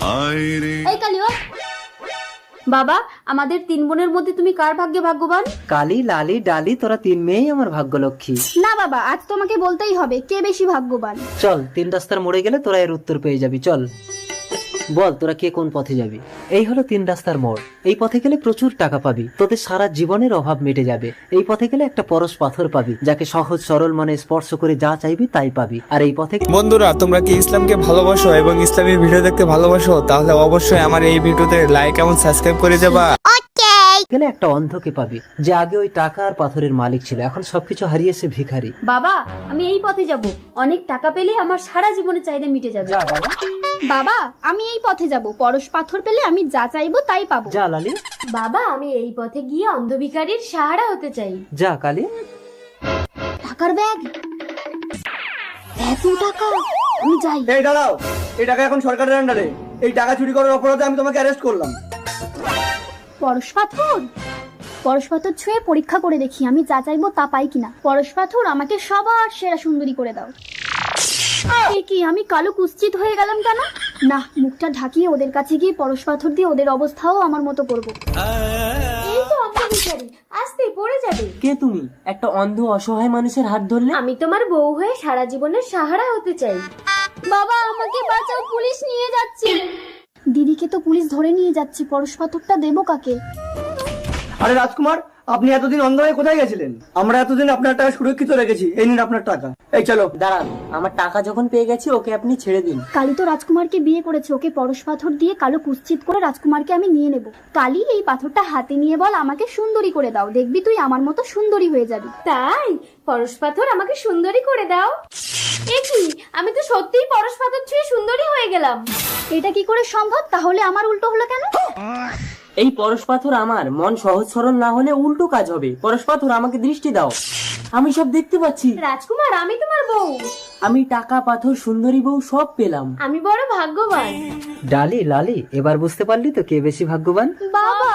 এই কালি ও বাবা, আমাদের 3 বোনের মধ্যে তুমি কার ভাগ্যে ভাগ্যবান? কালি, লালি, ডালি, তোরা 3 মেয়েই আমার ভাগ্যলক্ষ্মী। না বাবা, আজ তোমাকে বলতেই হবে কে বেশি ভাগ্যবান। চল 3 রাস্তার মোড়ে গেলে তোরা এর উত্তর পেয়ে যাবি। চল বল তোরা কে কোন পথে যাবি। এই হলো 3 রাস্তার মোড়। এই পথে গেলে প্রচুর টাকা পাবি, তোদের সারা জীবনের অভাব মিটে যাবে। এই পথে গেলে একটা পরশ পাথর পাবি, যাকে সহজ সরল মনে স্পর্শ করে যা চাইবি তাই পাবি। আর এই পথে বন্ধুরা, তোমরা কি ইসলামকে ভালোবাসো এবং ইসলামী ভিডিও দেখতে ভালোবাসো? তাহলে অবশ্যই আমার এই ভিডিওতে লাইক এবং সাবস্ক্রাইব করে যাবা। গেলে একটা অন্ধকে পাবি, যে আগে ওই টাকা আর পাথরের মালিক ছিল, এখন সবকিছু হারিয়েছে ভিখারি। বাবা, আমি এই পথে যাব। অনেক টাকা পেলে আমার সারা জীবনের চাহিদা মিটে যাবে। যা বাবা। বাবা, আমি এই পথে যাব। পরশ পাথর পেলে আমি যা চাইবো তাই পাবো। যা লালি। বাবা, আমি এই পথে গিয়ে অন্ধ ভিখারির সাহারা হতে চাই। যা কালি। টাকার ব্যাগ, এত টাকা, আমি যাই। এই দাঁড়াও, এই টাকা এখন সরকারের আন্ডারে। এই টাকা চুরি করার অপরাধে আমি তোমাকে অ্যারেস্ট করলাম। পরশ পাথর, পরশ পাথর ছুঁয়ে পরীক্ষা করে দেখি আমি যা চাইবো তা পাই কিনা। পরশ পাথর, আমাকে সবার সেরা সুন্দরী করে দাও। এ কি, আমি কালো কুৎসিত হয়ে গেলাম কেন? না, মুখটা ঢাকিয়ে ওদের কাছে গিয়ে পরশ পাথর দিয়ে ওদের অবস্থাও আমার মতো করব। এই তো অন্ধ ভিখারি, আস্তে পড়ে যাবে। কে তুমি? একটা অন্ধ অসহায় মানুষের হাত ধরলে? আমি তোমার বউ হয়ে সারা জীবনের সাহারা হতে চাই। বাবা, আমাকে বাঁচাও, পুলিশ নিয়ে যাচ্ছে। দিদিকে তো পুলিশ ধরে নিয়ে যাচ্ছে, পরশ পাথরটা দেবো কাকে? আরে রাজকুমার, আপনি এতদিন অন্ধ হয়ে কোথায় গেছিলেন? আমরা এতদিন আপনার টাকা সুরক্ষিত রেখেছি। এই নিন আপনার টাকা। এই চলো। দাঁড়ান, আমার টাকা যখন পেয়ে গেছি ওকে আপনি ছেড়ে দিন। কালী তো রাজকুমারকে বিয়ে করেছে, ওকে পরশ পাথর দিয়ে কালো কুৎসিত করে রাজকুমারকে আমি নিয়ে নেব। কালী, এই পাথরটা হাতে নিয়ে বল আমাকে সুন্দরী করে দাও, দেখবি তুই আমার মতো সুন্দরী হয়ে যাবি। তাই? পরশ পাথর আমাকে সুন্দরী করে দাও। এ কি, আমি তো সত্যিই পরশ পাথর ছুঁয়ে সুন্দরী হয়ে গেলাম। এটা কি করে সম্ভব? তাহলে আমার উল্টো হলো কেন? এই পরশ পাথর আমার, মন সহজ সরল না হলে উল্টো কাজ হবে। পরশ পাথর, আমাকে দৃষ্টি দাও, আমি সব দেখতে পাচ্ছি। রাজকুমার, আমি তোমার বউ। আমি টাকা, পাথর, সুন্দরী বউ সব পেলাম। আমি বড় ভাগ্যবান। ডালি, লালি, এবার বুঝতে পারলি তো কে বেশি ভাগ্যবান? বাবা,